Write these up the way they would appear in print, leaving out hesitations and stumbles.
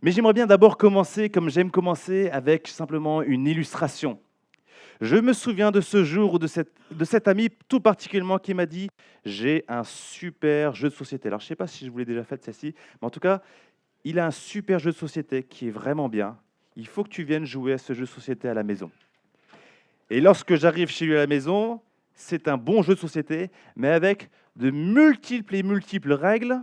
Mais j'aimerais bien d'abord commencer, comme j'aime commencer, avec simplement une illustration. Je me souviens de ce jour ou de cet ami tout particulièrement qui m'a dit: «J'ai un super jeu de société». Alors je ne sais pas si je vous l'ai déjà fait celle-ci, mais en tout cas, il a un super jeu de société qui est vraiment bien. Il faut que tu viennes jouer à ce jeu de société à la maison. Et lorsque j'arrive chez lui à la maison, c'est un bon jeu de société, mais avec de multiples et multiples règles,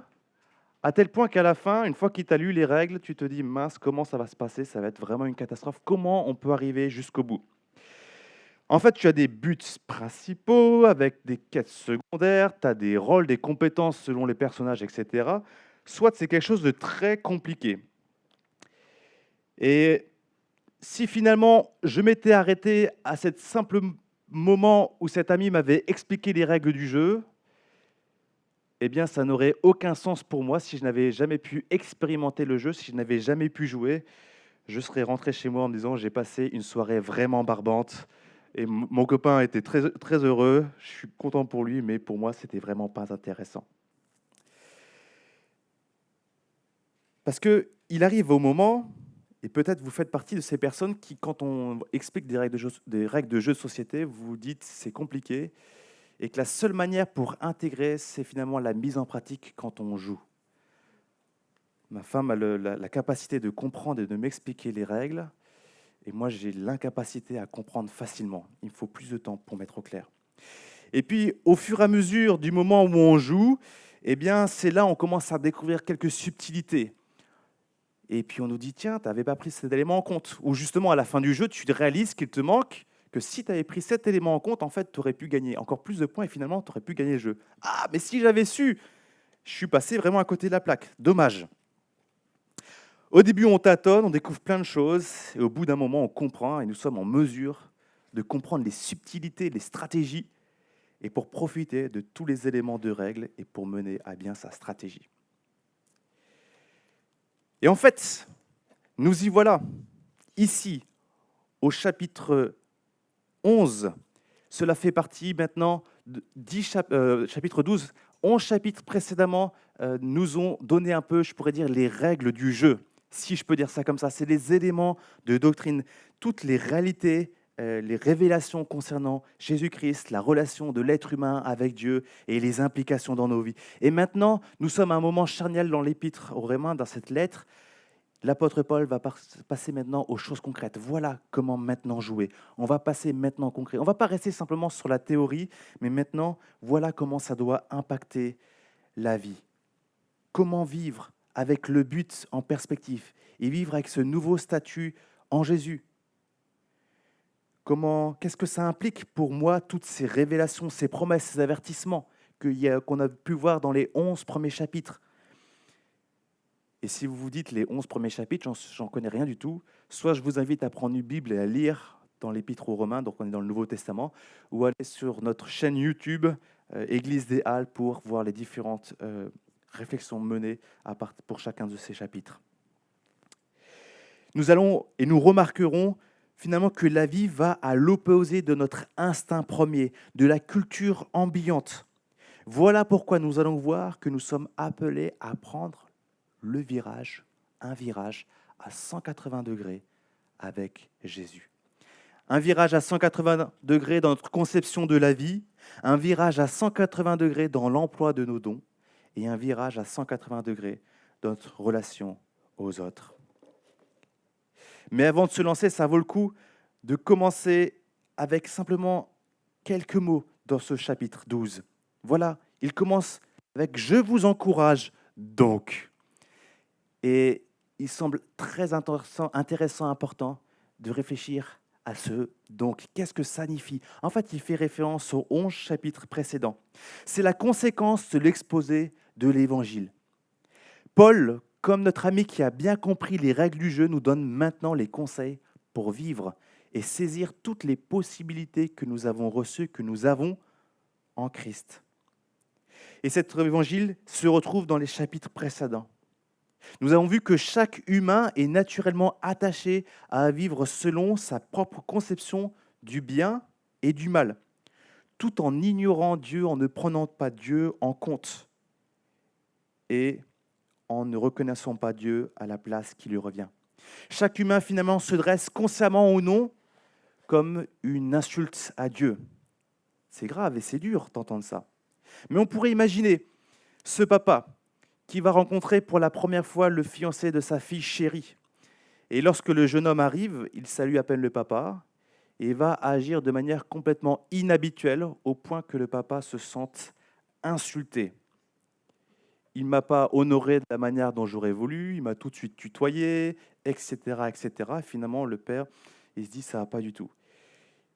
à tel point qu'à la fin, une fois qu'il t'a lu les règles, tu te dis: «Mince, comment ça va se passer? Ça va être vraiment une catastrophe. Comment on peut arriver jusqu'au bout?» En fait, tu as des buts principaux avec des quêtes secondaires, tu as des rôles, des compétences selon les personnages, etc. Soit c'est quelque chose de très compliqué. Et si finalement je m'étais arrêté à cet simple moment où cet ami m'avait expliqué les règles du jeu, eh bien, ça n'aurait aucun sens pour moi si je n'avais jamais pu expérimenter le jeu, si je n'avais jamais pu jouer. Je serais rentré chez moi en me disant: «J'ai passé une soirée vraiment barbante et mon copain était très très heureux. Je suis content pour lui, mais pour moi, c'était vraiment pas intéressant». Parce qu'il arrive au moment, et peut-être vous faites partie de ces personnes qui, quand on explique des règles de jeu de société, vous vous dites: «C'est compliqué», et que la seule manière pour intégrer, c'est finalement la mise en pratique quand on joue. Ma femme a la capacité de comprendre et de m'expliquer les règles, et moi j'ai l'incapacité à comprendre facilement. Il me faut plus de temps pour mettre au clair. Et puis au fur et à mesure du moment où on joue, eh bien c'est là où on commence à découvrir quelques subtilités. Et puis on nous dit: «Tiens, tu n'avais pas pris cet élément en compte». Ou justement à la fin du jeu, tu réalises qu'il te manque, que si tu avais pris cet élément en compte, en fait, tu aurais pu gagner encore plus de points et finalement tu aurais pu gagner le jeu. Ah, mais si j'avais su, je suis passé vraiment à côté de la plaque. Dommage. Au début, on tâtonne, on découvre plein de choses, et au bout d'un moment, on comprend, et nous sommes en mesure de comprendre les subtilités, les stratégies, et pour profiter de tous les éléments de règles et pour mener à bien sa stratégie. Et en fait, nous y voilà, ici, au chapitre 11. Cela fait partie maintenant de chapitre 12. 11 chapitres précédemment nous ont donné un peu, je pourrais dire, les règles du jeu, si je peux dire ça comme ça. C'est les éléments de doctrine, toutes les réalités, les révélations concernant Jésus-Christ, la relation de l'être humain avec Dieu et les implications dans nos vies. Et maintenant, nous sommes à un moment charnière dans l'épître aux Romains, dans cette lettre. L'apôtre Paul va passer maintenant aux choses concrètes. Voilà comment maintenant jouer. On va passer maintenant au concret. On ne va pas rester simplement sur la théorie, mais maintenant, voilà comment ça doit impacter la vie. Comment vivre avec le but en perspective et vivre avec ce nouveau statut en Jésus. Qu'est-ce que ça implique pour moi, toutes ces révélations, ces promesses, ces avertissements qu'on a pu voir dans les 11 premiers chapitres. Et si vous vous dites les 11 premiers chapitres, j'en connais rien du tout, soit je vous invite à prendre une Bible et à lire dans l'Épître aux Romains, donc on est dans le Nouveau Testament, ou aller sur notre chaîne YouTube, Église des Halles, pour voir les différentes réflexions menées pour chacun de ces chapitres. Nous allons et nous remarquerons finalement que la vie va à l'opposé de notre instinct premier, de la culture ambiante. Voilà pourquoi nous allons voir que nous sommes appelés à prendre un virage à 180 degrés avec Jésus. Un virage à 180 degrés dans notre conception de la vie, un virage à 180 degrés dans l'emploi de nos dons, et un virage à 180 degrés dans notre relation aux autres. Mais avant de se lancer, ça vaut le coup de commencer avec simplement quelques mots dans ce chapitre 12. Voilà, il commence avec « Je vous encourage donc ». Et il semble très intéressant, important de réfléchir à ce « donc ». Qu'est-ce que ça signifie ? En fait, il fait référence aux 11 chapitres précédents. C'est la conséquence de l'exposé de l'Évangile. Paul, comme notre ami qui a bien compris les règles du jeu, nous donne maintenant les conseils pour vivre et saisir toutes les possibilités que nous avons reçues, que nous avons en Christ. Et cet évangile se retrouve dans les chapitres précédents. Nous avons vu que chaque humain est naturellement attaché à vivre selon sa propre conception du bien et du mal, tout en ignorant Dieu, en ne prenant pas Dieu en compte et en ne reconnaissant pas Dieu à la place qui lui revient. Chaque humain, finalement, se dresse consciemment ou non comme une insulte à Dieu. C'est grave et c'est dur d'entendre ça. Mais on pourrait imaginer ce papa qui va rencontrer pour la première fois le fiancé de sa fille chérie. Et lorsque le jeune homme arrive, il salue à peine le papa et va agir de manière complètement inhabituelle au point que le papa se sente insulté. Il ne m'a pas honoré de la manière dont j'aurais voulu, il m'a tout de suite tutoyé, etc. etc. Et finalement, le père, il se dit, ça ne va pas du tout.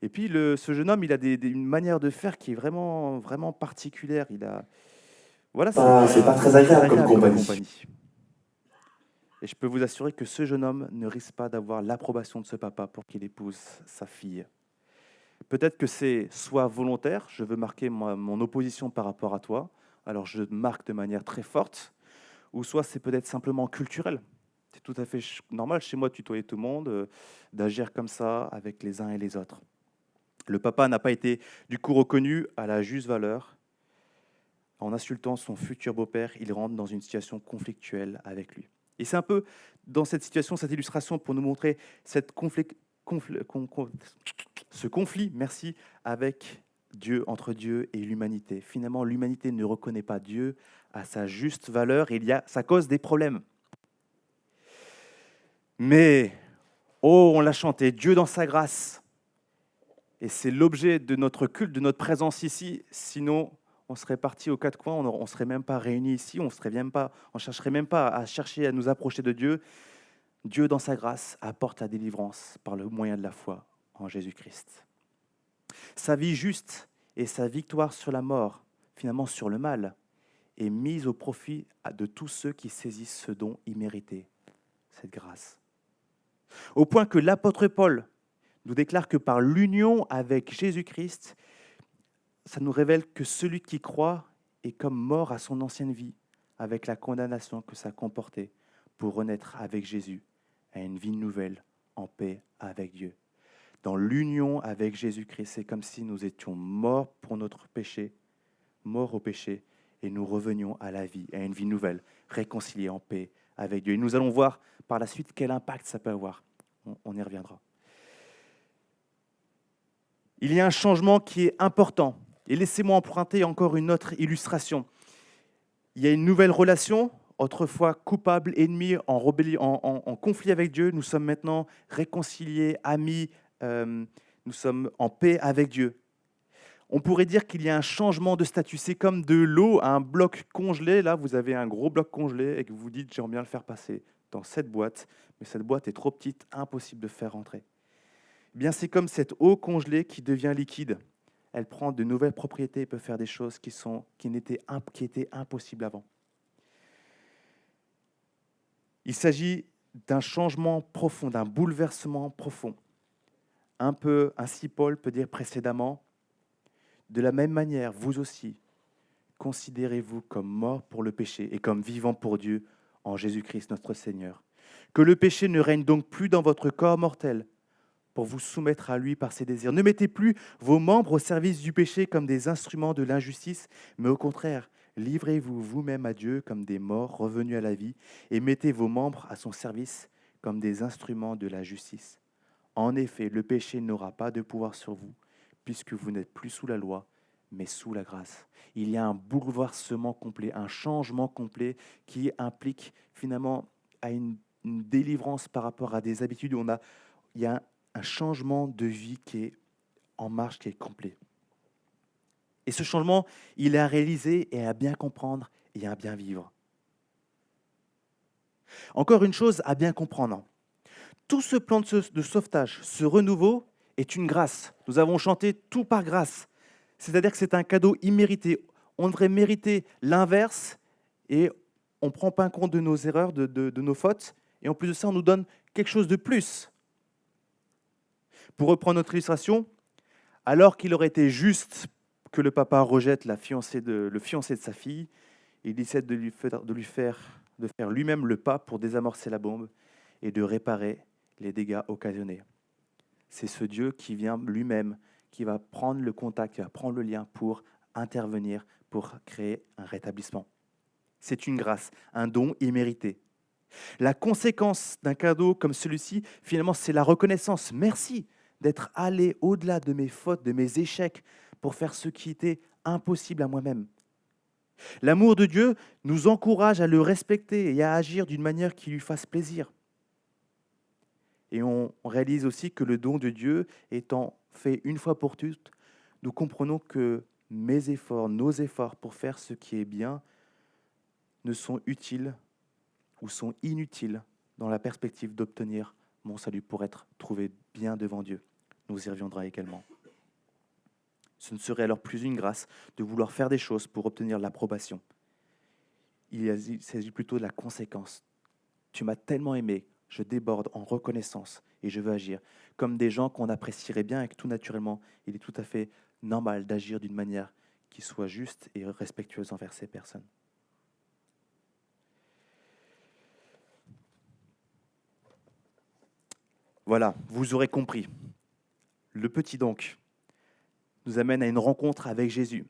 Et puis, ce jeune homme, il a une manière de faire qui est vraiment, vraiment particulière. Voilà, C'est pas très agréable comme compagnie. Et je peux vous assurer que ce jeune homme ne risque pas d'avoir l'approbation de ce papa pour qu'il épouse sa fille. Peut-être que c'est soit volontaire, je veux marquer mon opposition par rapport à toi, alors je marque de manière très forte, ou soit c'est peut-être simplement culturel. C'est tout à fait normal chez moi de tutoyer tout le monde, d'agir comme ça avec les uns et les autres. Le papa n'a pas été du coup reconnu à la juste valeur. En insultant son futur beau-père, il rentre dans une situation conflictuelle avec lui. Et c'est un peu dans cette situation, cette illustration, pour nous montrer ce conflit, avec Dieu, entre Dieu et l'humanité. Finalement, l'humanité ne reconnaît pas Dieu à sa juste valeur et ça cause des problèmes. Mais, oh, on l'a chanté, Dieu dans sa grâce. Et c'est l'objet de notre culte, de notre présence ici. Sinon, on serait parti aux quatre coins, on ne serait même pas réunis ici, on ne chercherait même pas à chercher à nous approcher de Dieu. Dieu, dans sa grâce, apporte la délivrance par le moyen de la foi en Jésus-Christ. Sa vie juste et sa victoire sur la mort, finalement sur le mal, est mise au profit de tous ceux qui saisissent ce don immérité, cette grâce. Au point que l'apôtre Paul nous déclare que par l'union avec Jésus-Christ, ça nous révèle que celui qui croit est comme mort à son ancienne vie, avec la condamnation que ça comportait, pour renaître avec Jésus à une vie nouvelle, en paix avec Dieu. Dans l'union avec Jésus-Christ, c'est comme si nous étions morts pour notre péché, morts au péché, et nous revenions à la vie, à une vie nouvelle, réconciliés en paix avec Dieu. Et nous allons voir par la suite quel impact ça peut avoir. On y reviendra. Il y a un changement qui est important. Et laissez-moi emprunter encore une autre illustration. Il y a une nouvelle relation, autrefois coupable, ennemi, en rébellion, en conflit avec Dieu. Nous sommes maintenant réconciliés, amis, nous sommes en paix avec Dieu. On pourrait dire qu'il y a un changement de statut. C'est comme de l'eau à un bloc congelé. Là, vous avez un gros bloc congelé et que vous vous dites, j'aimerais bien le faire passer dans cette boîte, mais cette boîte est trop petite, impossible de faire rentrer. Eh bien, c'est comme cette eau congelée qui devient liquide. Elle prend de nouvelles propriétés et peut faire des choses qui étaient impossibles avant. Il s'agit d'un changement profond, d'un bouleversement profond. Ainsi Paul peut dire précédemment, de la même manière, vous aussi, considérez-vous comme morts pour le péché et comme vivants pour Dieu en Jésus-Christ notre Seigneur. Que le péché ne règne donc plus dans votre corps mortel, pour vous soumettre à lui par ses désirs. Ne mettez plus vos membres au service du péché comme des instruments de l'injustice, mais au contraire, livrez-vous vous-même à Dieu comme des morts revenus à la vie et mettez vos membres à son service comme des instruments de la justice. En effet, le péché n'aura pas de pouvoir sur vous, puisque vous n'êtes plus sous la loi, mais sous la grâce. Il y a un bouleversement complet, un changement complet qui implique finalement à une délivrance par rapport à des habitudes. Il y a un changement de vie qui est en marche, qui est complet. Et ce changement, il est à réaliser et à bien comprendre et à bien vivre. Encore une chose à bien comprendre. Tout ce plan de sauvetage, ce renouveau, est une grâce. Nous avons chanté tout par grâce. C'est-à-dire que c'est un cadeau immérité. On devrait mériter l'inverse et on ne prend pas compte de nos erreurs, de nos fautes. Et en plus de ça, on nous donne quelque chose de plus. Pour reprendre notre illustration, alors qu'il aurait été juste que le papa rejette le fiancé de sa fille, il décide de faire lui-même le pas pour désamorcer la bombe et de réparer les dégâts occasionnés. C'est ce Dieu qui vient lui-même, qui va prendre le contact, qui va prendre le lien pour intervenir, pour créer un rétablissement. C'est une grâce, un don immérité. La conséquence d'un cadeau comme celui-ci, finalement, c'est la reconnaissance. Merci d'être allé au-delà de mes fautes, de mes échecs, pour faire ce qui était impossible à moi-même. L'amour de Dieu nous encourage à le respecter et à agir d'une manière qui lui fasse plaisir. Et on réalise aussi que le don de Dieu étant fait une fois pour toutes, nous comprenons que mes efforts, nos efforts pour faire ce qui est bien ne sont utiles ou sont inutiles dans la perspective d'obtenir mon salut pour être trouvé bien devant Dieu. Nous y reviendrons également. Ce ne serait alors plus une grâce de vouloir faire des choses pour obtenir l'approbation. Il s'agit plutôt de la conséquence. Tu m'as tellement aimé, je déborde en reconnaissance et je veux agir comme des gens qu'on apprécierait bien et que tout naturellement, il est tout à fait normal d'agir d'une manière qui soit juste et respectueuse envers ces personnes. Voilà, vous aurez compris. Le petit donc nous amène à une rencontre avec Jésus.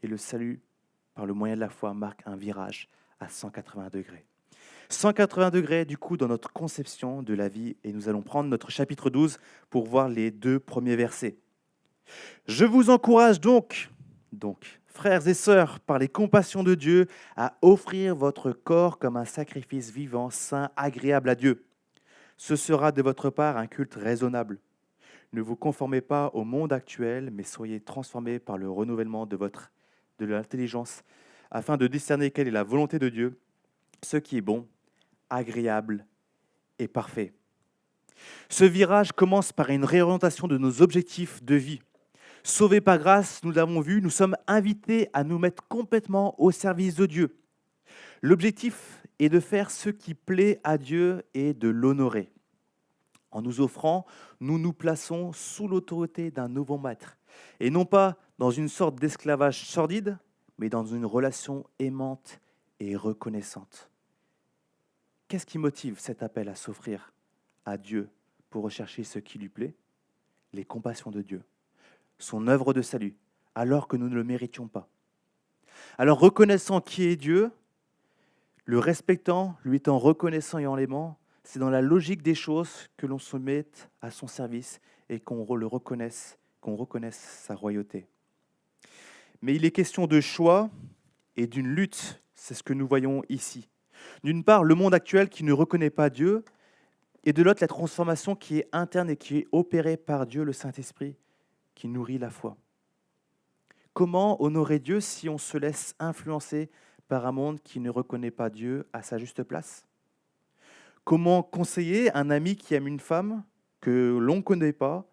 Et le salut, par le moyen de la foi, marque un virage à 180 degrés. 180 degrés, du coup, dans notre conception de la vie. Et nous allons prendre notre chapitre 12 pour voir les 2 premiers versets. Je vous encourage donc, frères et sœurs, par les compassions de Dieu, à offrir votre corps comme un sacrifice vivant, saint, agréable à Dieu. Ce sera de votre part un culte raisonnable. Ne vous conformez pas au monde actuel, mais soyez transformés par le renouvellement de l'intelligence, afin de discerner quelle est la volonté de Dieu, ce qui est bon, agréable et parfait. Ce virage commence par une réorientation de nos objectifs de vie. Sauvés par grâce, nous l'avons vu, nous sommes invités à nous mettre complètement au service de Dieu. L'objectif est de faire ce qui plaît à Dieu et de l'honorer. En nous offrant, nous nous plaçons sous l'autorité d'un nouveau maître, et non pas dans une sorte d'esclavage sordide, mais dans une relation aimante et reconnaissante. Qu'est-ce qui motive cet appel à s'offrir à Dieu pour rechercher ce qui lui plaît? Les compassions de Dieu, son œuvre de salut, alors que nous ne le méritions pas. Alors, reconnaissant qui est Dieu, le respectant, lui étant reconnaissant et en l'aimant, c'est dans la logique des choses que l'on se mette à son service et qu'on reconnaisse sa royauté. Mais il est question de choix et d'une lutte, c'est ce que nous voyons ici. D'une part, le monde actuel qui ne reconnaît pas Dieu, et de l'autre, la transformation qui est interne et qui est opérée par Dieu, le Saint-Esprit, qui nourrit la foi. Comment honorer Dieu si on se laisse influencer par un monde qui ne reconnaît pas Dieu à sa juste place? Comment conseiller un ami qui aime une femme que l'on ne connaît pas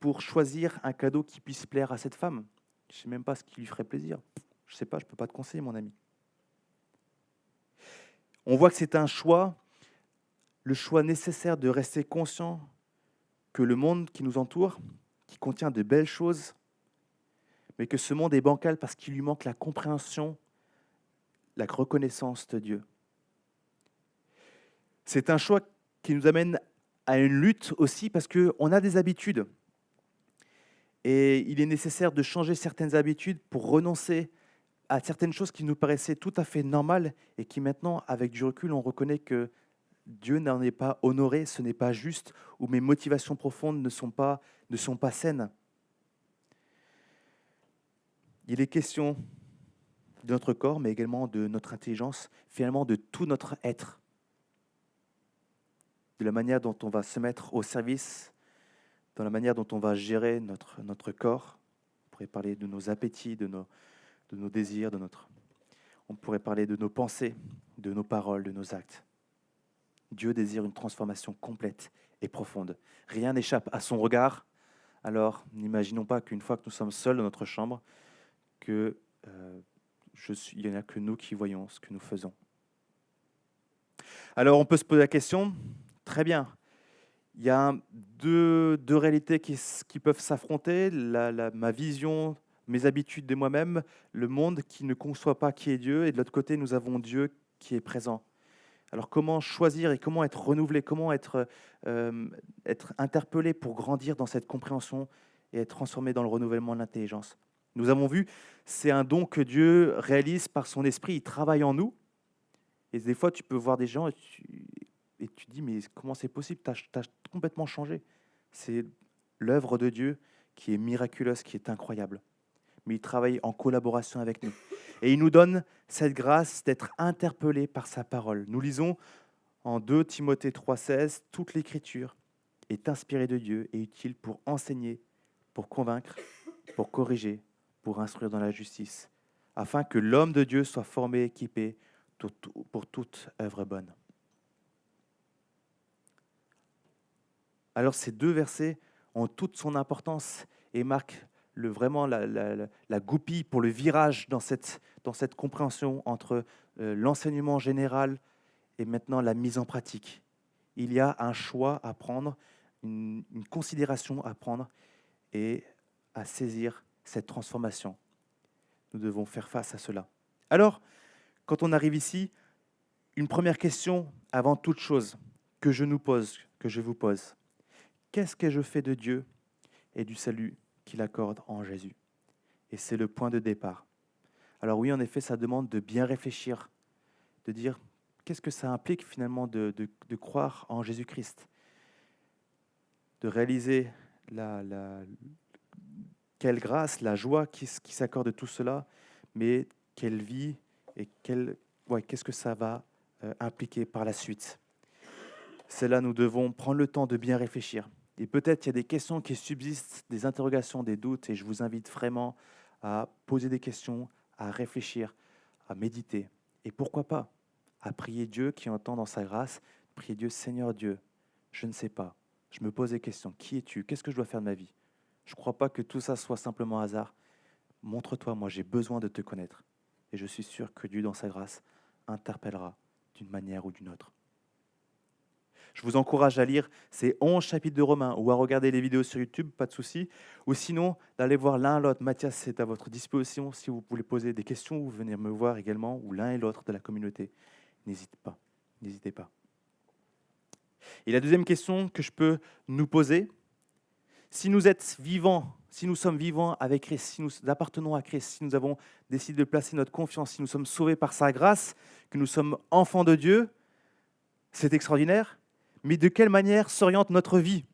pour choisir un cadeau qui puisse plaire à cette femme? Je ne sais même pas ce qui lui ferait plaisir. Je ne sais pas, je ne peux pas te conseiller, mon ami. On voit que c'est un choix, le choix nécessaire de rester conscient que le monde qui nous entoure, qui contient de belles choses, mais que ce monde est bancal parce qu'il lui manque la compréhension, la reconnaissance de Dieu. C'est un choix qui nous amène à une lutte aussi parce qu'on a des habitudes. Et il est nécessaire de changer certaines habitudes pour renoncer à certaines choses qui nous paraissaient tout à fait normales et qui maintenant, avec du recul, on reconnaît que Dieu n'en est pas honoré, ce n'est pas juste, ou mes motivations profondes ne sont pas saines. Il est question de notre corps, mais également de notre intelligence, finalement de tout notre être, de la manière dont on va se mettre au service, dans la manière dont on va gérer notre corps. On pourrait parler de nos appétits, de nos désirs, on pourrait parler de nos pensées, de nos paroles, de nos actes. Dieu désire une transformation complète et profonde. Rien n'échappe à son regard. Alors, n'imaginons pas qu'une fois que nous sommes seuls dans notre chambre, il n'y en a que nous qui voyons ce que nous faisons. Alors, on peut se poser la question, très bien, il y a deux réalités qui peuvent s'affronter, ma vision, mes habitudes de moi-même, le monde qui ne conçoit pas qui est Dieu, et de l'autre côté, nous avons Dieu qui est présent. Alors, comment choisir et comment être renouvelé, comment être interpellé pour grandir dans cette compréhension et être transformé dans le renouvellement de l'intelligence? Nous avons vu, c'est un don que Dieu réalise par son esprit, il travaille en nous. Et des fois, tu peux voir des gens et tu te dis, mais comment c'est possible? Tu as complètement changé. C'est l'œuvre de Dieu qui est miraculeuse, qui est incroyable. Mais il travaille en collaboration avec nous. Et il nous donne cette grâce d'être interpellés par sa parole. Nous lisons en 2 Timothée 3,16, « Toute l'Écriture est inspirée de Dieu et utile pour enseigner, pour convaincre, pour corriger, pour instruire dans la justice, afin que l'homme de Dieu soit formé et équipé pour toute œuvre bonne. » Alors ces 2 versets ont toute son importance et marquent vraiment la goupille pour le virage dans cette compréhension entre l'enseignement général et maintenant la mise en pratique. Il y a un choix à prendre, une considération à prendre et à saisir cette transformation. Nous devons faire face à cela. Alors, quand on arrive ici, une première question avant toute chose que je vous pose. Qu'est-ce que je fais de Dieu et du salut qu'il accorde en Jésus? Et c'est le point de départ. Alors oui, en effet, ça demande de bien réfléchir, de dire qu'est-ce que ça implique finalement de croire en Jésus-Christ, de réaliser quelle grâce, la joie qui s'accorde de tout cela, mais quelle vie et qu'est-ce que ça va impliquer par la suite. C'est là nous devons prendre le temps de bien réfléchir. Et peut-être il y a des questions qui subsistent, des interrogations, des doutes, et je vous invite vraiment à poser des questions, à réfléchir, à méditer. Et pourquoi pas à prier Dieu qui entend dans sa grâce, prier Dieu, Seigneur Dieu, je ne sais pas, je me pose des questions. Qui es-tu? Qu'est-ce que je dois faire de ma vie? Je ne crois pas que tout ça soit simplement hasard. Montre-toi, moi j'ai besoin de te connaître. Et je suis sûr que Dieu dans sa grâce interpellera d'une manière ou d'une autre. Je vous encourage à lire ces 11 chapitres de Romains ou à regarder les vidéos sur YouTube, pas de souci. Ou sinon, d'aller voir l'un l'autre. Mathias, c'est à votre disposition. Si vous voulez poser des questions ou venir me voir également, ou l'un et l'autre de la communauté, n'hésitez pas. Et la deuxième question que je peux nous poser, si nous êtes vivants, si nous sommes vivants avec Christ, si nous appartenons à Christ, si nous avons décidé de placer notre confiance, si nous sommes sauvés par sa grâce, que nous sommes enfants de Dieu, c'est extraordinaire. Mais de quelle manière s'oriente notre vie?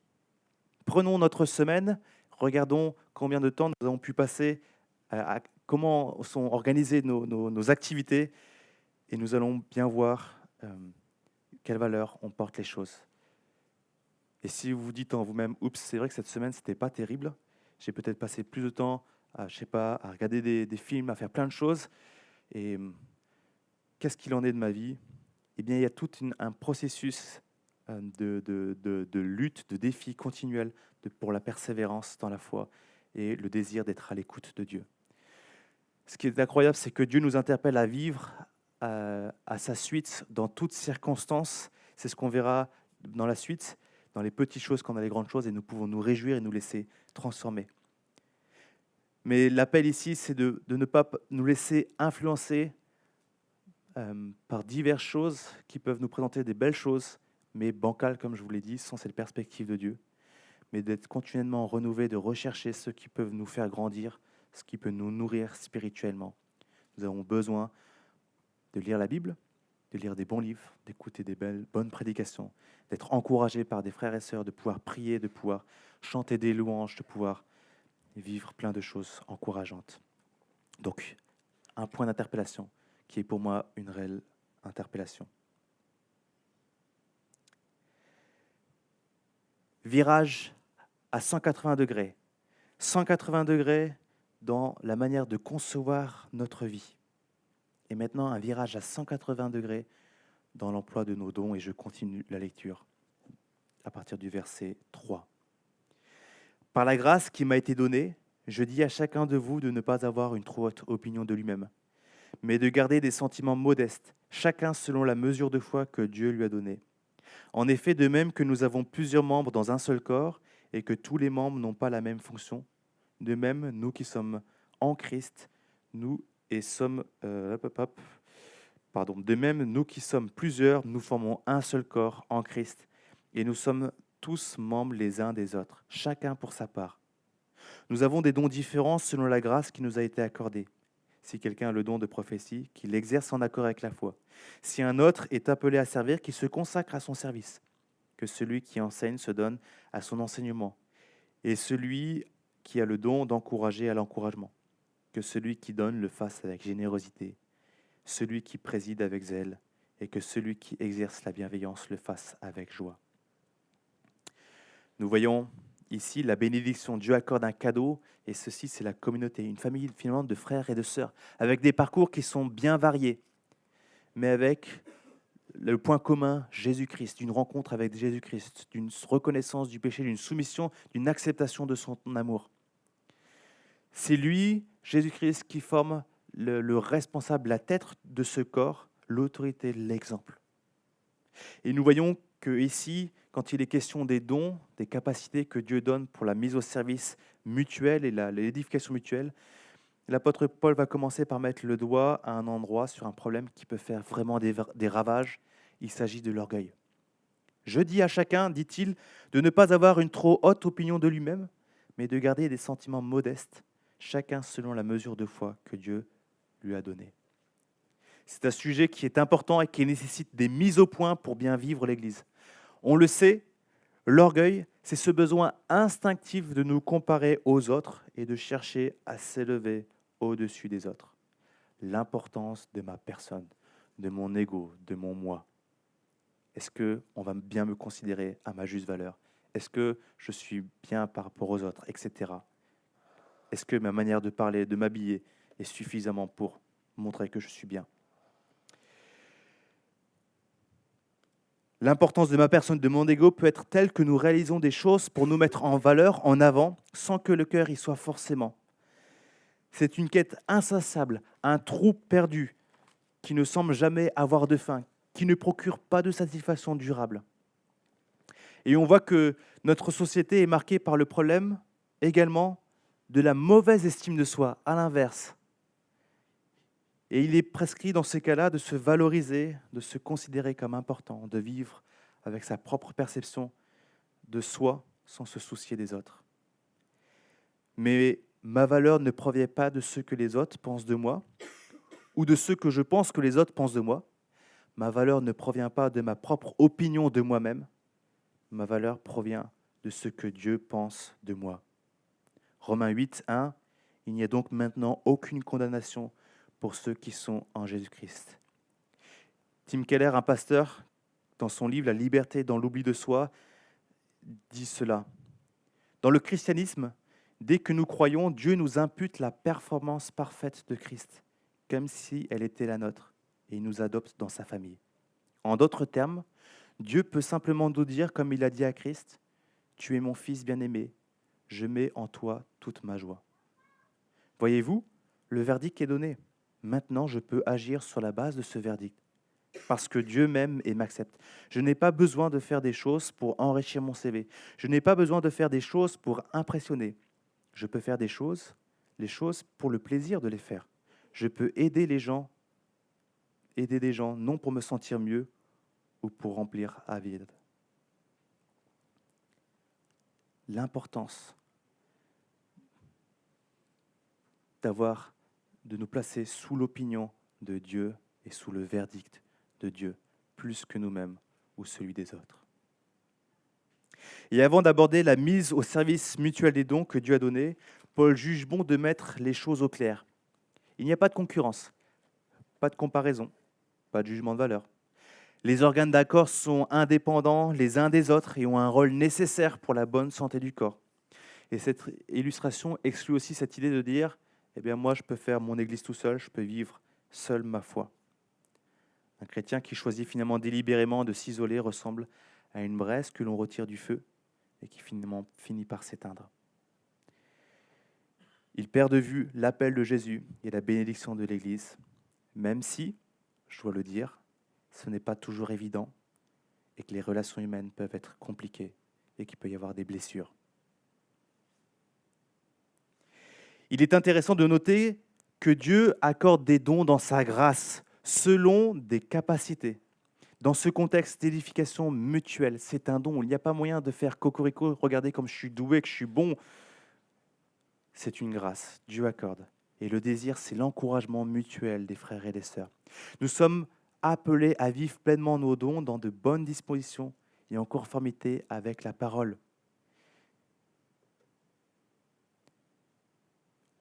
Prenons notre semaine, regardons combien de temps nous avons pu passer, comment sont organisées nos activités, et nous allons bien voir quelle valeur on porte les choses. Et si vous vous dites en vous-même, oups, c'est vrai que cette semaine, c'était pas terrible, j'ai peut-être passé plus de temps à regarder des films, à faire plein de choses, et qu'est-ce qu'il en est de ma vie? Eh bien, il y a tout un processus de lutte, de défi continuel pour la persévérance dans la foi et le désir d'être à l'écoute de Dieu. Ce qui est incroyable, c'est que Dieu nous interpelle à vivre à sa suite dans toutes circonstances. C'est ce qu'on verra dans la suite, dans les petites choses comme dans les grandes choses, et nous pouvons nous réjouir et nous laisser transformer. Mais l'appel ici, c'est de ne pas nous laisser influencer par diverses choses qui peuvent nous présenter des belles choses, mais bancales, comme je vous l'ai dit, sans cette perspective de Dieu, mais d'être continuellement renouvelé, de rechercher ce qui peut nous faire grandir, ce qui peut nous nourrir spirituellement. Nous avons besoin de lire la Bible, de lire des bons livres, d'écouter des bonnes prédications, d'être encouragé par des frères et sœurs, de pouvoir prier, de pouvoir chanter des louanges, de pouvoir vivre plein de choses encourageantes. Donc, un point d'interpellation qui est pour moi une réelle interpellation. Virage à 180 degrés. 180 degrés dans la manière de concevoir notre vie. Et maintenant, un virage à 180 degrés dans l'emploi de nos dons. Et je continue la lecture à partir du verset 3. Par la grâce qui m'a été donnée, je dis à chacun de vous de ne pas avoir une trop haute opinion de lui-même, mais de garder des sentiments modestes, chacun selon la mesure de foi que Dieu lui a donnée. En effet, de même que nous avons plusieurs membres dans un seul corps et que tous les membres n'ont pas la même fonction, de même, nous qui sommes en Christ, de même, nous qui sommes plusieurs, nous formons un seul corps en Christ et nous sommes tous membres les uns des autres, chacun pour sa part. Nous avons des dons différents selon la grâce qui nous a été accordée. Si quelqu'un a le don de prophétie, qu'il l'exerce en accord avec la foi. Si un autre est appelé à servir, qu'il se consacre à son service. Que celui qui enseigne se donne à son enseignement. Et celui qui a le don d'encourager à l'encouragement. Que celui qui donne le fasse avec générosité. Celui qui préside avec zèle. Et que celui qui exerce la bienveillance le fasse avec joie. Nous voyons ici la bénédiction. Dieu accorde un cadeau, et ceci, c'est la communauté, une famille finalement de frères et de sœurs, avec des parcours qui sont bien variés, mais avec le point commun, Jésus-Christ, d'une rencontre avec Jésus-Christ, d'une reconnaissance du péché, d'une soumission, d'une acceptation de son amour. C'est lui, Jésus-Christ, qui forme le responsable, la tête de ce corps, l'autorité, l'exemple. Et nous voyons que ici, quand il est question des dons, des capacités que Dieu donne pour la mise au service mutuel et l'édification mutuelle, l'apôtre Paul va commencer par mettre le doigt à un endroit sur un problème qui peut faire vraiment des ravages. Il s'agit de l'orgueil. Je dis à chacun, dit-il, de ne pas avoir une trop haute opinion de lui-même, mais de garder des sentiments modestes, chacun selon la mesure de foi que Dieu lui a donnée. C'est un sujet qui est important et qui nécessite des mises au point pour bien vivre l'Église. On le sait, l'orgueil, c'est ce besoin instinctif de nous comparer aux autres et de chercher à s'élever au-dessus des autres. L'importance de ma personne, de mon ego, de mon moi. Est-ce qu'on va bien me considérer à ma juste valeur? Est-ce que je suis bien par rapport aux autres, etc. Est-ce que ma manière de parler, de m'habiller est suffisamment pour montrer que je suis bien? L'importance de ma personne, de mon ego, peut être telle que nous réalisons des choses pour nous mettre en valeur, en avant, sans que le cœur y soit forcément. C'est une quête insaciable, un trou perdu, qui ne semble jamais avoir de fin, qui ne procure pas de satisfaction durable. Et on voit que notre société est marquée par le problème également de la mauvaise estime de soi, à l'inverse. Et il est prescrit dans ces cas-là de se valoriser, de se considérer comme important, de vivre avec sa propre perception de soi sans se soucier des autres. Mais ma valeur ne provient pas de ce que les autres pensent de moi ou de ce que je pense que les autres pensent de moi. Ma valeur ne provient pas de ma propre opinion de moi-même. Ma valeur provient de ce que Dieu pense de moi. Romains 8, 1, il n'y a donc maintenant aucune condamnation pour ceux qui sont en Jésus-Christ. Tim Keller, un pasteur, dans son livre « La liberté dans l'oubli de soi », dit cela. Dans le christianisme, dès que nous croyons, Dieu nous impute la performance parfaite de Christ, comme si elle était la nôtre, et il nous adopte dans sa famille. En d'autres termes, Dieu peut simplement nous dire, comme il a dit à Christ, « Tu es mon fils bien-aimé, je mets en toi toute ma joie. » Voyez-vous, le verdict est donné. Maintenant, je peux agir sur la base de ce verdict, parce que Dieu m'aime et m'accepte. Je n'ai pas besoin de faire des choses pour enrichir mon CV. Je n'ai pas besoin de faire des choses pour impressionner. Je peux faire les choses pour le plaisir de les faire. Je peux aider des gens non pour me sentir mieux ou pour remplir un vide. L'importance de nous placer sous l'opinion de Dieu et sous le verdict de Dieu, plus que nous-mêmes ou celui des autres. Et avant d'aborder la mise au service mutuel des dons que Dieu a donnés, Paul juge bon de mettre les choses au clair. Il n'y a pas de concurrence, pas de comparaison, pas de jugement de valeur. Les organes d'accord sont indépendants les uns des autres et ont un rôle nécessaire pour la bonne santé du corps. Et cette illustration exclut aussi cette idée de dire « Eh bien, moi, je peux faire mon église tout seul, je peux vivre seul ma foi. » Un chrétien qui choisit finalement délibérément de s'isoler ressemble à une braise que l'on retire du feu et qui finalement finit par s'éteindre. Il perd de vue l'appel de Jésus et la bénédiction de l'Église, même si, je dois le dire, ce n'est pas toujours évident et que les relations humaines peuvent être compliquées et qu'il peut y avoir des blessures. Il est intéressant de noter que Dieu accorde des dons dans sa grâce, selon des capacités. Dans ce contexte d'édification mutuelle, c'est un don. Il n'y a pas moyen de faire cocorico, regardez comme je suis doué, que je suis bon. c'est une grâce, Dieu accorde. Et le désir, c'est l'encouragement mutuel des frères et des sœurs. Nous sommes appelés à vivre pleinement nos dons dans de bonnes dispositions et en conformité avec la parole.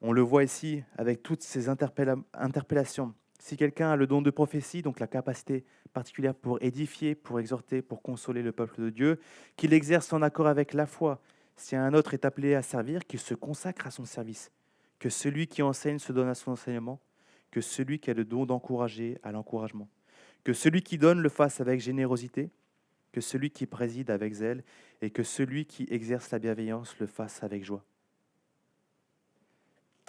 On le voit ici avec toutes ces interpellations. Si quelqu'un a le don de prophétie, donc la capacité particulière pour édifier, pour exhorter, pour consoler le peuple de Dieu, qu'il exerce en accord avec la foi. Si un autre est appelé à servir, qu'il se consacre à son service. Que celui qui enseigne se donne à son enseignement. Que celui qui a le don d'encourager à l'encouragement. Que celui qui donne le fasse avec générosité. Que celui qui préside avec zèle. Et que celui qui exerce la bienveillance le fasse avec joie.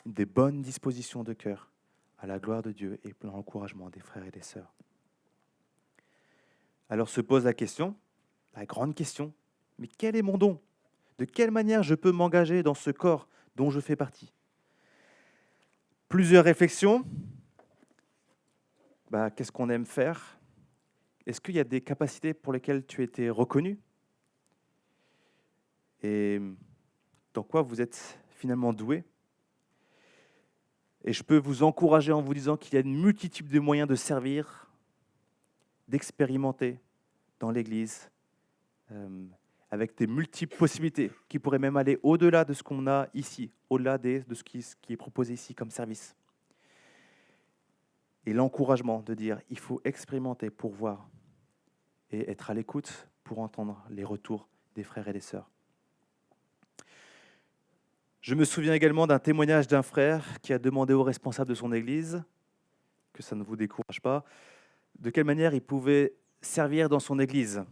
Des bonnes dispositions de cœur à la gloire de Dieu et pour l'encouragement des frères et des sœurs. Alors se pose la question, la grande question, mais quel est mon don ? De quelle manière je peux m'engager dans ce corps dont je fais partie ? Plusieurs réflexions. Qu'est-ce qu'on aime faire ? Est-ce qu'il y a des capacités pour lesquelles tu as été reconnu ? Et dans quoi vous êtes finalement doué ? Et je peux vous encourager en vous disant qu'il y a une multitude de moyens de servir, d'expérimenter dans l'Église, avec des multiples possibilités qui pourraient même aller au-delà de ce qu'on a ici, au-delà de ce qui est proposé ici comme service. Et l'encouragement de dire il faut expérimenter pour voir et être à l'écoute pour entendre les retours des frères et des sœurs. Je me souviens également d'un témoignage d'un frère qui a demandé aux responsables de son église, que ça ne vous décourage pas, de quelle manière il pouvait servir dans son église.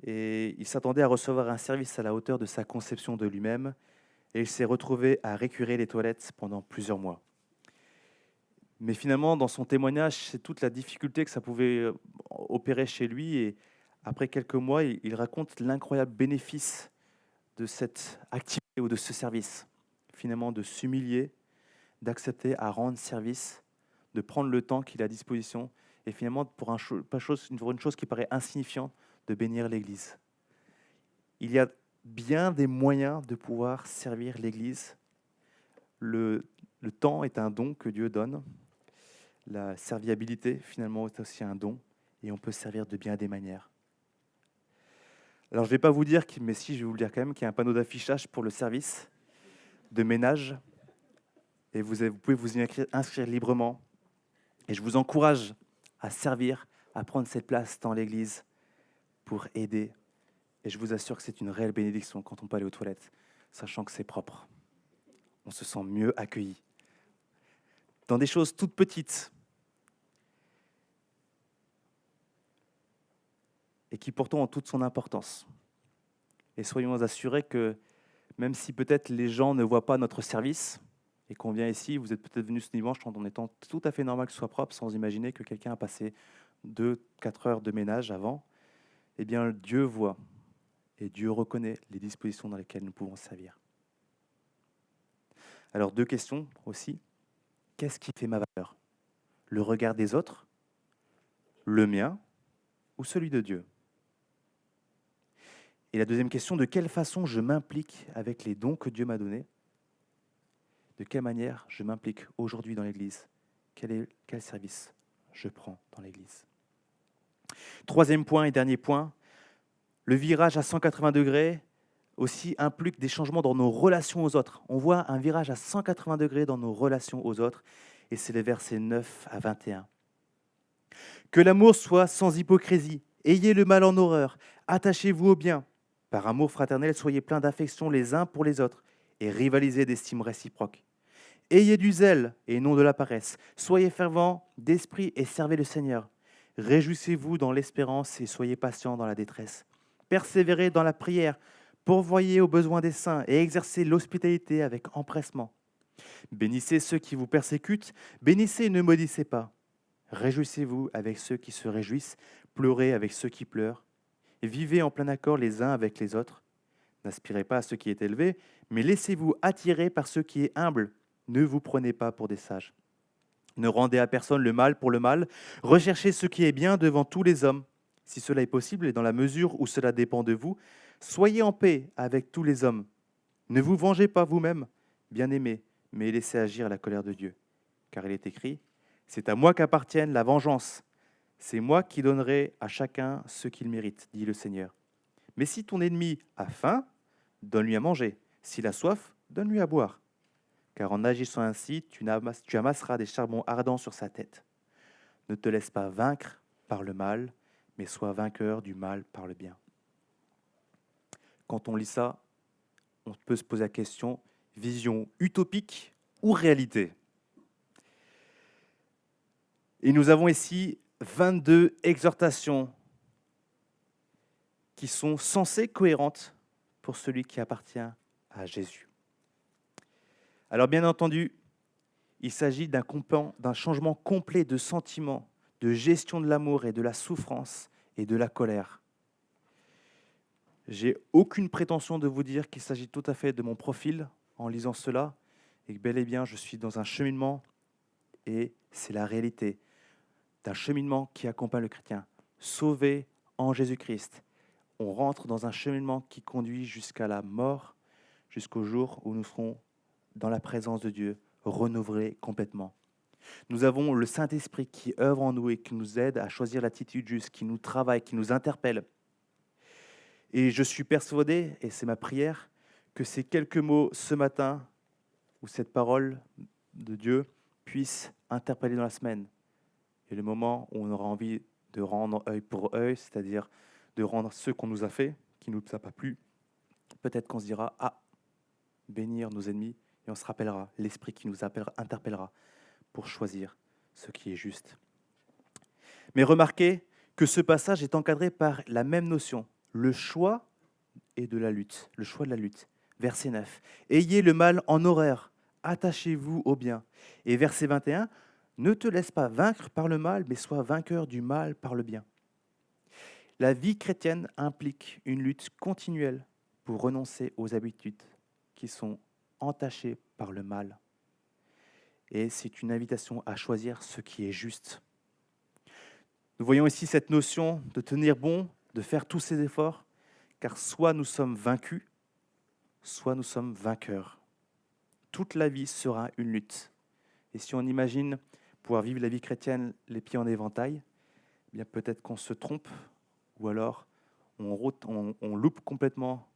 Et il s'attendait à recevoir un service à la hauteur de sa conception de lui-même, et il s'est retrouvé à récurer les toilettes pendant plusieurs mois. Mais finalement, dans son témoignage, c'est toute la difficulté que ça pouvait opérer chez lui, et après quelques mois, il raconte l'incroyable bénéfice de cette activité ou de ce service, finalement de s'humilier, d'accepter à rendre service, de prendre le temps qu'il a à disposition, et finalement pour une chose qui paraît insignifiante, de bénir l'Église. Il y a bien des moyens de pouvoir servir l'Église. Le temps est un don que Dieu donne. La serviabilité, finalement, est aussi un don, et on peut servir de bien des manières. Alors, je ne vais pas vous dire, mais si, je vais vous le dire quand même, qu'il y a un panneau d'affichage pour le service de ménage. Et vous pouvez vous y inscrire librement. Et je vous encourage à servir, à prendre cette place dans l'Église pour aider. Et je vous assure que c'est une réelle bénédiction quand on peut aller aux toilettes, sachant que c'est propre. On se sent mieux accueilli. Dans des choses toutes petites, et qui pourtant ont toute son importance. Et soyons assurés que même si peut-être les gens ne voient pas notre service, et qu'on vient ici, vous êtes peut-être venu ce dimanche en étant tout à fait normal que ce soit propre, sans imaginer que quelqu'un a passé 2-4 heures de ménage avant, eh bien Dieu voit, et Dieu reconnaît les dispositions dans lesquelles nous pouvons servir. Alors 2 questions aussi. Qu'est-ce qui fait ma valeur ? Le regard des autres, le mien ou celui de Dieu ? Et la deuxième question, de quelle façon je m'implique avec les dons que Dieu m'a donnés ? De quelle manière je m'implique aujourd'hui dans l'Église ? Quel service je prends dans l'Église ? 3e point et dernier point, le virage à 180 degrés aussi implique des changements dans nos relations aux autres. On voit un virage à 180 degrés dans nos relations aux autres, et c'est les versets 9 à 21. Que l'amour soit sans hypocrisie, ayez le mal en horreur, attachez-vous au bien. Par amour fraternel, soyez pleins d'affection les uns pour les autres et rivalisez d'estime réciproque. Ayez du zèle et non de la paresse. Soyez fervents d'esprit et servez le Seigneur. Réjouissez-vous dans l'espérance et soyez patients dans la détresse. Persévérez dans la prière, pourvoyez aux besoins des saints et exercez l'hospitalité avec empressement. Bénissez ceux qui vous persécutent, bénissez et ne maudissez pas. Réjouissez-vous avec ceux qui se réjouissent, pleurez avec ceux qui pleurent. Vivez en plein accord les uns avec les autres. N'aspirez pas à ce qui est élevé, mais laissez-vous attirer par ce qui est humble. Ne vous prenez pas pour des sages. Ne rendez à personne le mal pour le mal. Recherchez ce qui est bien devant tous les hommes. Si cela est possible et dans la mesure où cela dépend de vous, soyez en paix avec tous les hommes. Ne vous vengez pas vous-même, bien-aimés, mais laissez agir la colère de Dieu. Car il est écrit, « C'est à moi qu'appartienne la vengeance. C'est moi qui donnerai à chacun ce qu'il mérite, dit le Seigneur. Mais si ton ennemi a faim, donne-lui à manger. S'il a soif, donne-lui à boire. Car en agissant ainsi, tu amasseras des charbons ardents sur sa tête. Ne te laisse pas vaincre par le mal, mais sois vainqueur du mal par le bien. » Quand on lit ça, on peut se poser la question, vision utopique ou réalité? Et nous avons ici 22 exhortations qui sont censées cohérentes pour celui qui appartient à Jésus. Alors bien entendu, il s'agit d'un changement complet de sentiment, de gestion de l'amour et de la souffrance et de la colère. J'ai aucune prétention de vous dire qu'il s'agit tout à fait de mon profil en lisant cela, et que bel et bien je suis dans un cheminement, et c'est la réalité d'un cheminement qui accompagne le chrétien. Sauvé en Jésus-Christ, on rentre dans un cheminement qui conduit jusqu'à la mort, jusqu'au jour où nous serons dans la présence de Dieu, renouvelés complètement. Nous avons le Saint-Esprit qui œuvre en nous et qui nous aide à choisir l'attitude juste, qui nous travaille, qui nous interpelle. Et je suis persuadé, et c'est ma prière, que ces quelques mots ce matin, où cette parole de Dieu puisse interpeller dans la semaine. Et le moment où on aura envie de rendre œil pour œil, c'est-à-dire de rendre ce qu'on nous a fait, qui ne nous a pas plu, peut-être qu'on se dira « Ah, bénir nos ennemis », et on se rappellera, l'Esprit qui nous interpellera pour choisir ce qui est juste. Mais remarquez que ce passage est encadré par la même notion, le choix et de la lutte, le choix de la lutte. Verset 9, « Ayez le mal en horreur, attachez-vous au bien. » Et verset 21, « Ne te laisse pas vaincre par le mal, mais sois vainqueur du mal par le bien. » La vie chrétienne implique une lutte continuelle pour renoncer aux habitudes qui sont entachées par le mal. Et c'est une invitation à choisir ce qui est juste. Nous voyons ici cette notion de tenir bon, de faire tous ces efforts, car soit nous sommes vaincus, soit nous sommes vainqueurs. Toute la vie sera une lutte. Et si on imagine pouvoir vivre la vie chrétienne les pieds en éventail, eh bien peut-être qu'on se trompe, ou alors on loupe complètement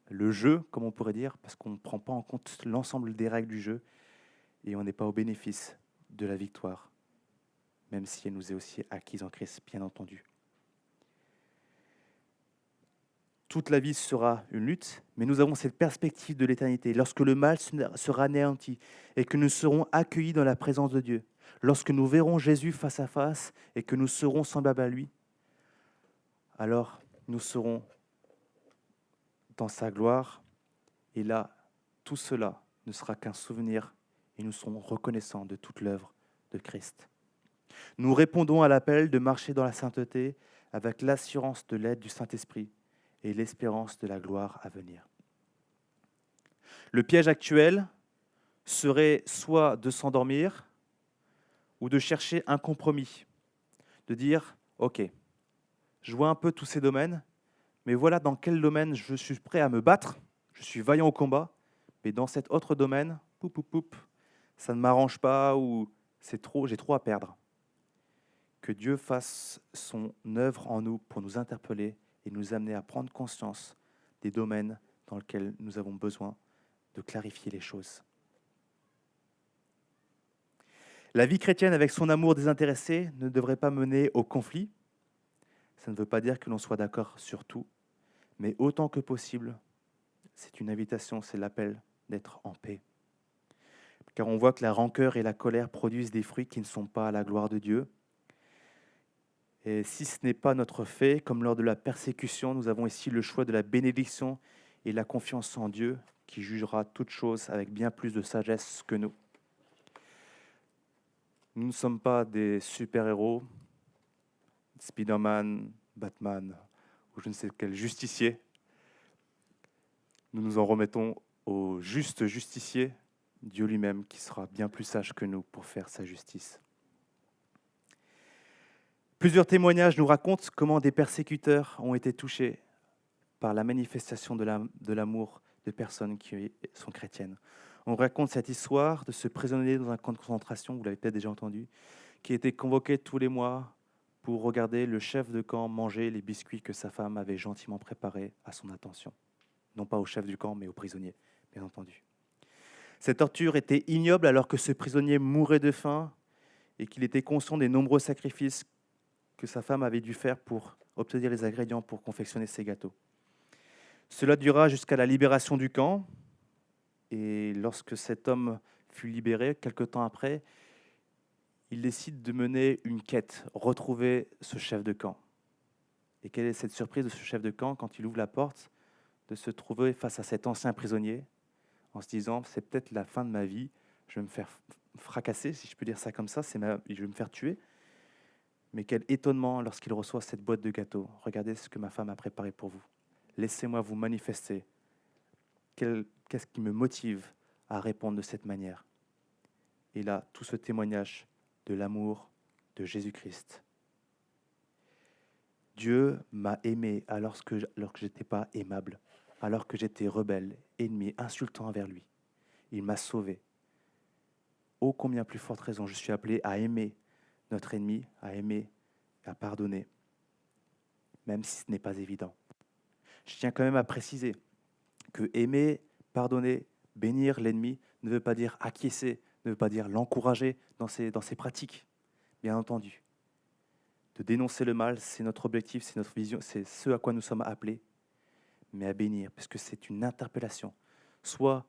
le jeu, comme on pourrait dire, parce qu'on ne prend pas en compte l'ensemble des règles du jeu, et on n'est pas au bénéfice de la victoire, même si elle nous est aussi acquise en Christ, bien entendu. Toute la vie sera une lutte, mais nous avons cette perspective de l'éternité, lorsque le mal sera anéanti et que nous serons accueillis dans la présence de Dieu, lorsque nous verrons Jésus face à face et que nous serons semblables à lui, alors nous serons dans sa gloire, et là, tout cela ne sera qu'un souvenir et nous serons reconnaissants de toute l'œuvre de Christ. Nous répondons à l'appel de marcher dans la sainteté avec l'assurance de l'aide du Saint-Esprit et l'espérance de la gloire à venir. Le piège actuel serait soit de s'endormir ou de chercher un compromis, de dire « Ok, je vois un peu tous ces domaines, mais voilà dans quel domaine je suis prêt à me battre, je suis vaillant au combat, mais dans cet autre domaine, ça ne m'arrange pas ou j'ai trop à perdre. » Que Dieu fasse son œuvre en nous pour nous interpeller et nous amener à prendre conscience des domaines dans lesquels nous avons besoin de clarifier les choses. La vie chrétienne, avec son amour désintéressé, ne devrait pas mener au conflit. Ça ne veut pas dire que l'on soit d'accord sur tout, mais autant que possible, c'est une invitation, c'est l'appel d'être en paix. Car on voit que la rancœur et la colère produisent des fruits qui ne sont pas à la gloire de Dieu. Et si ce n'est pas notre fait, comme lors de la persécution, nous avons ici le choix de la bénédiction et la confiance en Dieu, qui jugera toutes choses avec bien plus de sagesse que nous. Nous ne sommes pas des super-héros, Spider-Man, Batman, ou je ne sais quel justicier. Nous nous en remettons au juste justicier, Dieu lui-même, qui sera bien plus sage que nous pour faire sa justice. Plusieurs témoignages nous racontent comment des persécuteurs ont été touchés par la manifestation de l'amour de personnes qui sont chrétiennes. On raconte cette histoire de ce prisonnier dans un camp de concentration, vous l'avez peut-être déjà entendu, qui était convoqué tous les mois pour regarder le chef de camp manger les biscuits que sa femme avait gentiment préparés à son attention. Non pas au chef du camp, mais au prisonnier, bien entendu. Cette torture était ignoble alors que ce prisonnier mourait de faim et qu'il était conscient des nombreux sacrifices que sa femme avait dû faire pour obtenir les ingrédients pour confectionner ses gâteaux. Cela dura jusqu'à la libération du camp, et lorsque cet homme fut libéré, quelque temps après, il décide de mener une quête, retrouver ce chef de camp. Et quelle est cette surprise de ce chef de camp quand il ouvre la porte, de se trouver face à cet ancien prisonnier, en se disant, c'est peut-être la fin de ma vie, je vais me faire fracasser, si je peux dire ça comme ça, je vais me faire tuer. Mais quel étonnement lorsqu'il reçoit cette boîte de gâteaux. Regardez ce que ma femme a préparé pour vous. Laissez-moi vous manifester. Qu'est-ce qui me motive à répondre de cette manière? Et là, tout ce témoignage de l'amour de Jésus-Christ. Dieu m'a aimé alors que je n'étais pas aimable, alors que j'étais rebelle, ennemi, insultant envers lui. Il m'a sauvé. Ô combien plus forte raison je suis appelé à aimer notre ennemi, à aimer, à pardonner, même si ce n'est pas évident. Je tiens quand même à préciser que aimer, pardonner, bénir l'ennemi ne veut pas dire acquiescer, ne veut pas dire l'encourager dans ses pratiques, bien entendu. De dénoncer le mal, c'est notre objectif, c'est notre vision, c'est ce à quoi nous sommes appelés, mais à bénir, puisque c'est une interpellation, soit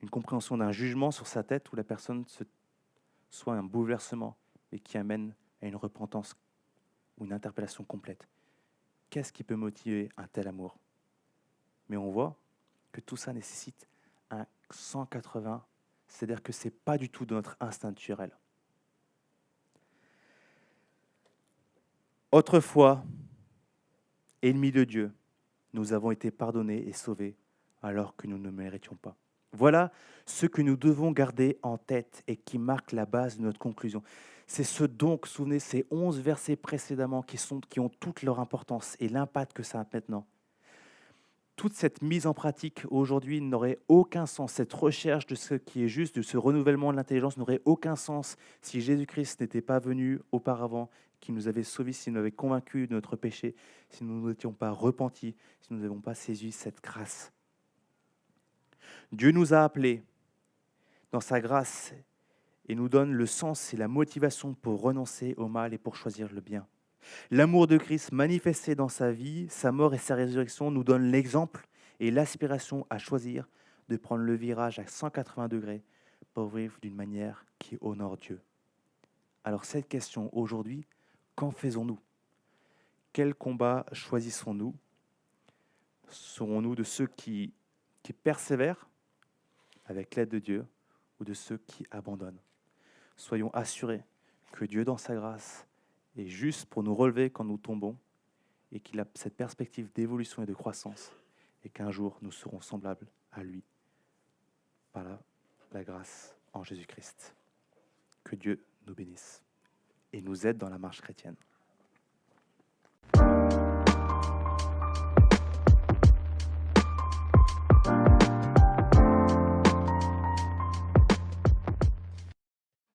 une compréhension d'un jugement sur sa tête où la personne soit un bouleversement et qui amène à une repentance ou une interpellation complète. Qu'est-ce qui peut motiver un tel amour? Mais on voit que tout ça nécessite un 180, c'est-à-dire que ce n'est pas du tout de notre instinct naturel. Autrefois, ennemis de Dieu, nous avons été pardonnés et sauvés alors que nous ne méritions pas. Voilà ce que nous devons garder en tête et qui marque la base de notre conclusion. C'est ce donc, souvenez, ces 11 versets précédemment qui ont toute leur importance et l'impact que ça a maintenant. Toute cette mise en pratique aujourd'hui n'aurait aucun sens. Cette recherche de ce qui est juste, de ce renouvellement de l'intelligence n'aurait aucun sens si Jésus-Christ n'était pas venu auparavant, qui nous avait sauvés, s'il nous avait convaincus de notre péché, si nous n'étions pas repentis, si nous n'avons pas saisi cette grâce. Dieu nous a appelés dans sa grâce et nous donne le sens et la motivation pour renoncer au mal et pour choisir le bien. L'amour de Christ manifesté dans sa vie, sa mort et sa résurrection nous donne l'exemple et l'aspiration à choisir de prendre le virage à 180 degrés pour vivre d'une manière qui honore Dieu. Alors cette question aujourd'hui, qu'en faisons-nous? Quel combat choisissons-nous? Serons-nous de ceux qui persévèrent avec l'aide de Dieu ou de ceux qui abandonnent? Soyons assurés que Dieu, dans sa grâce, est juste pour nous relever quand nous tombons et qu'il a cette perspective d'évolution et de croissance et qu'un jour nous serons semblables à lui par la grâce en Jésus-Christ. Que Dieu nous bénisse et nous aide dans la marche chrétienne.